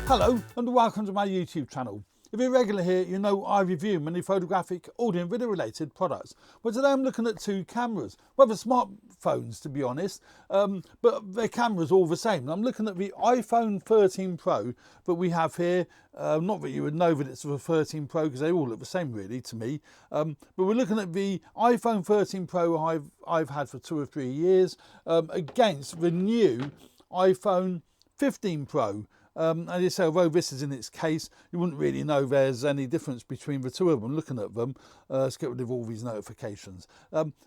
Hello and welcome to my YouTube channel. If you're regular here, you know I review many photographic, audio and video related products. But today I'm looking at two cameras, well, they're smartphones to be honest, but their cameras all the same. I'm looking at the iPhone 13 Pro that we have here. Not that you would know that it's the 13 Pro because they all look the same really to me. But we're looking at the iPhone 13 Pro I've had for 2 or 3 years against the new iPhone 15 Pro. As you say, although this is in its case, you wouldn't really know there's any difference between the two of them looking at them. Let's get rid of all these notifications.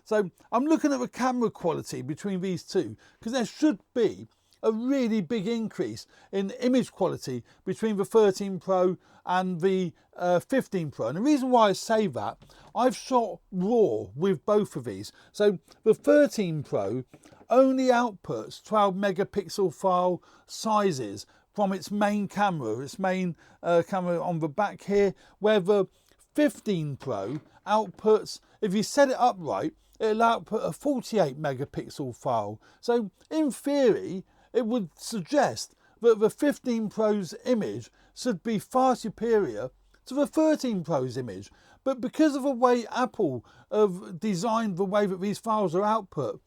So I'm looking at the camera quality between these two because there should be a really big increase in image quality between the 13 Pro and the 15 Pro. And the reason why I say that, I've shot RAW with both of these. So the 13 Pro only outputs 12 megapixel file sizes from its main camera, camera on the back here, where the 15 Pro outputs, if you set it up right, it'll output a 48 megapixel file. So in theory, it would suggest that the 15 Pro's image should be far superior to the 13 Pro's image. But because of the way Apple have designed the way that these files are output,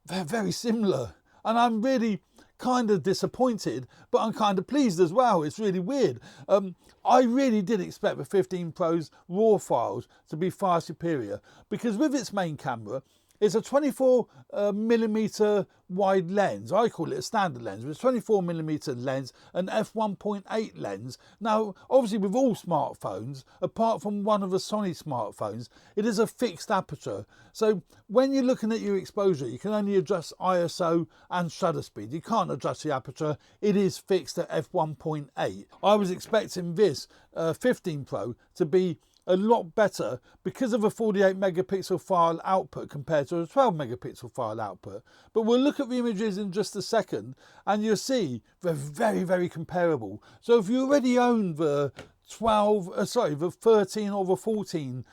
they're very similar. And I'm really kind of disappointed, but I'm kind of pleased as well. It's really weird. I really did expect the 15 Pro's RAW files to be far superior because with its main camera, it's a 24mm wide lens. I call it a standard lens, but it's 24mm lens, an f1.8 lens. Now, obviously with all smartphones, apart from one of the Sony smartphones, it is a fixed aperture. So when you're looking at your exposure, you can only adjust ISO and shutter speed. You can't adjust the aperture. It is fixed at f1.8. I was expecting this 15 Pro to be a lot better because of a 48 megapixel file output compared to a 12 megapixel file output. But we'll look at the images in just a second and you'll see they're very, very comparable. So if you already own the 13 or the 14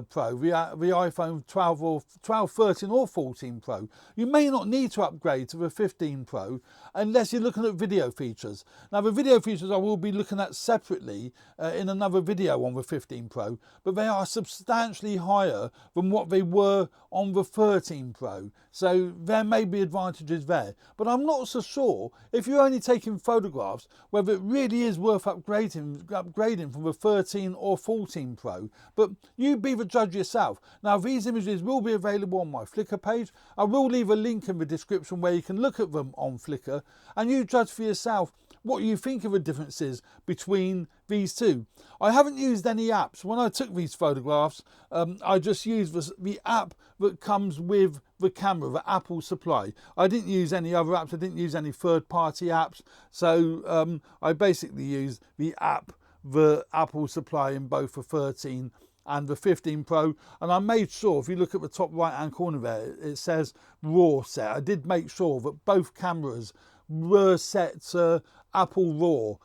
Pro, the iPhone 12, 13 or 14 Pro, you may not need to upgrade to the 15 Pro unless you're looking at video features. Now the video features I will be looking at separately in another video on the 15 Pro, but they are substantially higher than what they were on the 13 Pro. So there may be advantages there, but I'm not so sure if you're only taking photographs whether it really is worth upgrading from the 13 or 14 Pro. But you be the judge yourself. Now these images will be available on my Flickr page. I will leave a link in the description where you can look at them on Flickr and you judge for yourself what you think of the differences between these two. I haven't used any apps. When I took these photographs, I just used the app that comes with the camera, the Apple supply. I didn't use any other apps. I didn't use any third-party apps. So I basically used the app that Apple supply in both the 13 and the 15 Pro, and I made sure, if you look at the top right hand corner there, it says RAW set. I did make sure that both cameras were set to Apple RAW,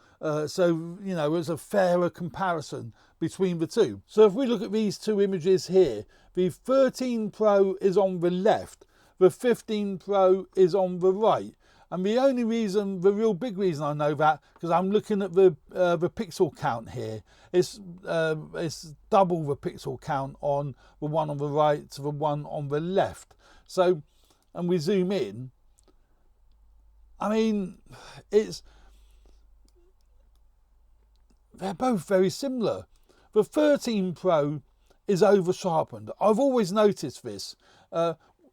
so you know, there's a fairer comparison between the two. So if we look at these two images here, the 13 Pro is on the left, the 15 Pro is on the right. And the only reason, the real big reason I know that, because I'm looking at the pixel count here. It's double the pixel count on the one on the right to the one on the left. So, and we zoom in. I mean, they're both very similar. The 13 Pro is over sharpened. I've always noticed this.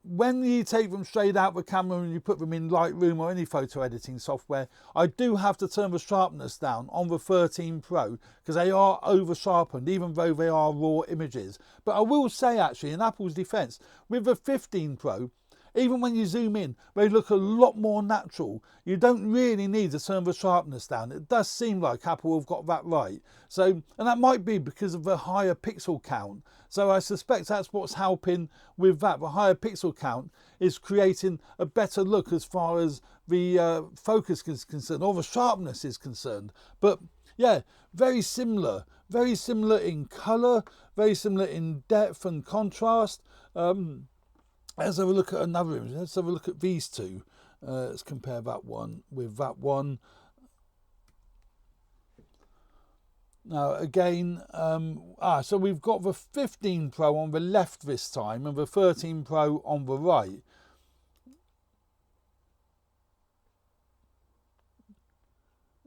When you take them straight out the camera and you put them in Lightroom or any photo editing software, I do have to turn the sharpness down on the 13 Pro because they are over sharpened, even though they are raw images. But I will say actually, in Apple's defense, with the 15 Pro, even when you zoom in, they look a lot more natural. You don't really need to turn the sharpness down. It does seem like Apple have got that right. So, and that might be because of the higher pixel count. So I suspect that's what's helping with that. The higher pixel count is creating a better look as far as the focus is concerned, or the sharpness is concerned. But yeah, very similar in colour, very similar in depth and contrast. Let's have a look at another image. Let's have a look at these two. Let's compare that one with that one. Now again, so we've got the 15 Pro on the left this time and the 13 Pro on the right.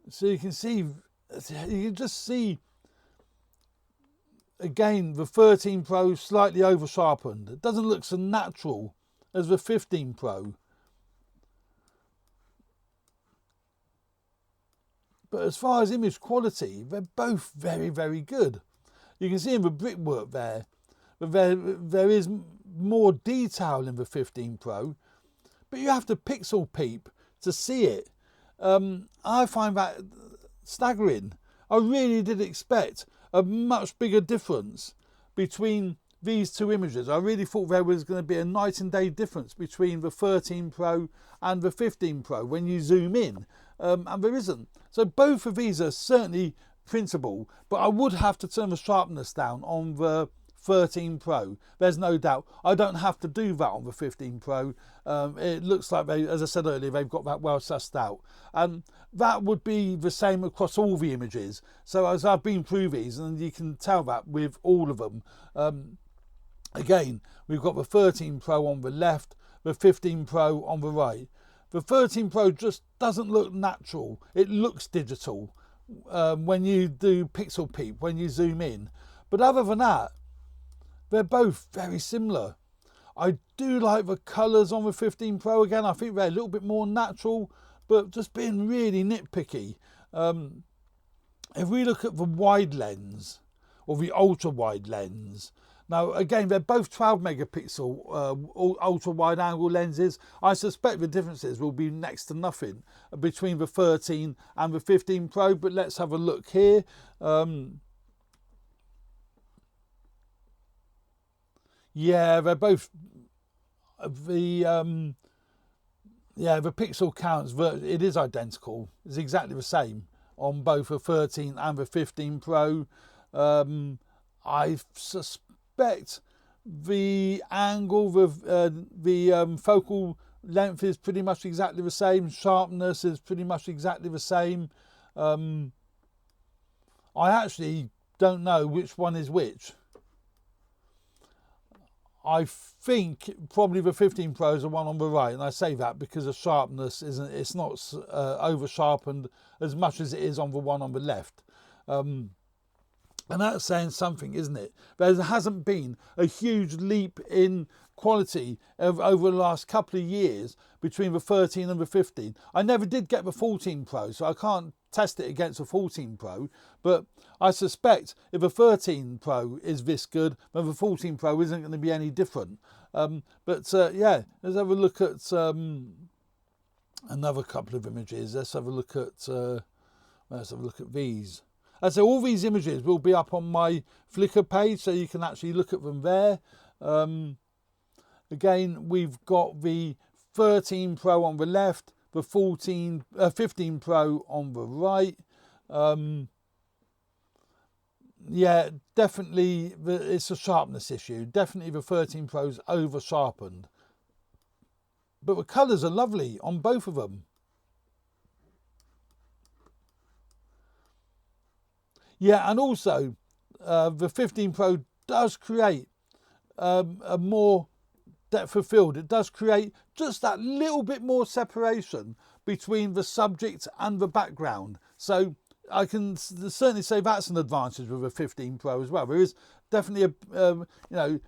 So you can see, you can just see again the 13 Pro slightly over sharpened. It doesn't look so natural as the 15 Pro. But as far as image quality, they're both very, very good. You can see in the brickwork there, that there is more detail in the 15 Pro, but you have to pixel peep to see it. I find that staggering. I really did expect a much bigger difference between these two images. I really thought there was going to be a night and day difference between the 13 Pro and the 15 Pro when you zoom in, and there isn't. So both of these are certainly printable, but I would have to turn the sharpness down on the 13 Pro. There's no doubt. I don't have to do that on the 15 Pro. It looks like they, as I said earlier, they've got that well sussed out. That would be the same across all the images. So as I've been through these, and you can tell that with all of them. Again, we've got the 13 Pro on the left, the 15 Pro on the right. The 13 Pro just doesn't look natural. It looks digital when you do pixel peep, when you zoom in. But other than that, they're both very similar. I do like the colours on the 15 Pro again. I think they're a little bit more natural, but just being really nitpicky. If we look at the wide lens, or the ultra wide lens, now again, they're both 12 megapixel ultra wide angle lenses. I suspect the differences will be next to nothing between the 13 and the 15 Pro, but let's have a look here. Yeah, they're both the pixel counts. It is identical. It's exactly the same on both the 13 and the 15 Pro. I suspect the angle, the focal length is pretty much exactly the same. Sharpness is pretty much exactly the same. I actually don't know which one is which. I think probably the 15 Pro is the one on the right, and I say that because the sharpness it's not over sharpened as much as it is on the one on the left. And that's saying something, isn't it? There hasn't been a huge leap in quality over the last couple of years between the 13 and the 15. I never did get the 14 Pro, so I can't test it against the 14 Pro, but I suspect if the 13 Pro is this good, then the 14 Pro isn't going to be any different. Yeah, let's have a look at another couple of images. Let's have a look at these. So all these images will be up on my Flickr page, so you can actually look at them there. Again, we've got the 13 Pro on the left, the 15 Pro on the right. Yeah, definitely it's a sharpness issue. Definitely the 13 Pro's over sharpened. But the colours are lovely on both of them. Yeah, and also the 15 Pro does create a more depth of field. It does create just that little bit more separation between the subject and the background. So I can certainly say that's an advantage with a 15 Pro as well. There is definitely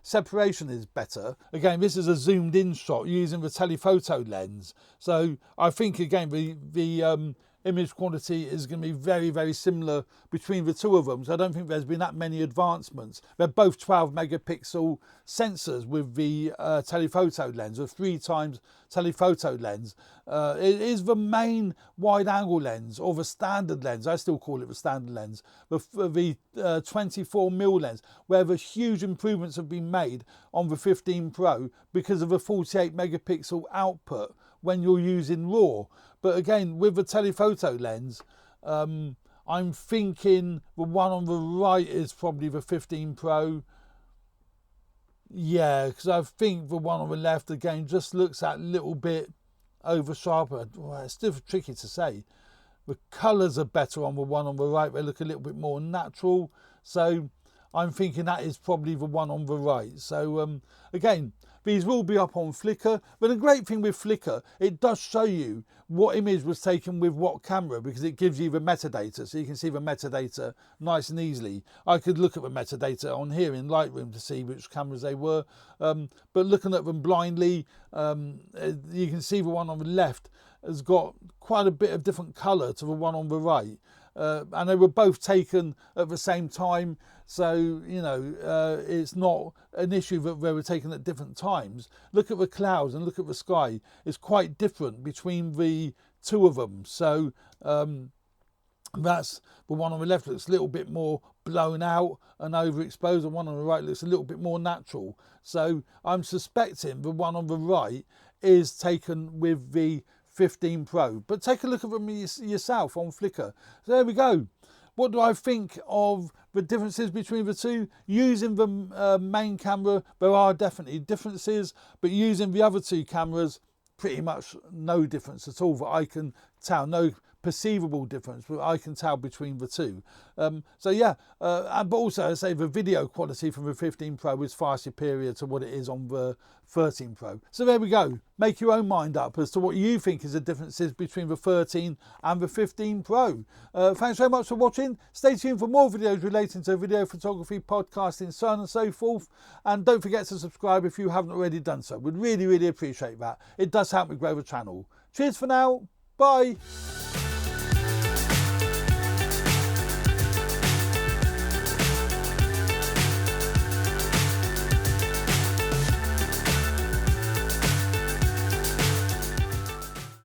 separation is better. Again, this is a zoomed in shot using the telephoto lens. So I think again the image quality is going to be very, very similar between the two of them. So I don't think there's been that many advancements. They're both 12 megapixel sensors with the telephoto lens, a 3 times telephoto lens. It is the main wide angle lens, or the standard lens. I still call it the standard lens, the 24mm lens, where the huge improvements have been made on the 15 Pro because of the 48 megapixel output when you're using RAW. But again, with the telephoto lens, I'm thinking the one on the right is probably the 15 Pro. Yeah, because I think the one on the left, again, just looks that little bit over sharper. Well, it's still tricky to say. The colours are better on the one on the right. They look a little bit more natural. So I'm thinking that is probably the one on the right. So again, these will be up on Flickr. But the great thing with Flickr, it does show you what image was taken with what camera, because it gives you the metadata. So you can see the metadata nice and easily. I could look at the metadata on here in Lightroom to see which cameras they were. But looking at them blindly, you can see the one on the left has got quite a bit of different colour to the one on the right. And they were both taken at the same time, so it's not an issue that they were taken at different times. Look at the clouds and look at the sky. It's quite different between the two of them. So that's the one on the left looks a little bit more blown out and overexposed, and one on the right looks a little bit more natural. So I'm suspecting the one on the right is taken with the 15 Pro, but take a look at them yourself on Flickr. So there we go. What do I think of the differences between the two? Using the main camera, there are definitely differences, but using the other two cameras, pretty much no difference at all that I can tell. No perceivable difference, but I can tell between the two. So yeah, but also I say the video quality from the 15 Pro is far superior to what it is on the 13 Pro. So there we go. Make your own mind up as to what you think is the differences between the 13 and the 15 Pro. Thanks very much for watching. Stay tuned for more videos relating to video photography, podcasting, so on and so forth. And don't forget to subscribe if you haven't already done so. We'd really, really appreciate that. It does help me grow the channel. Cheers for now. Bye.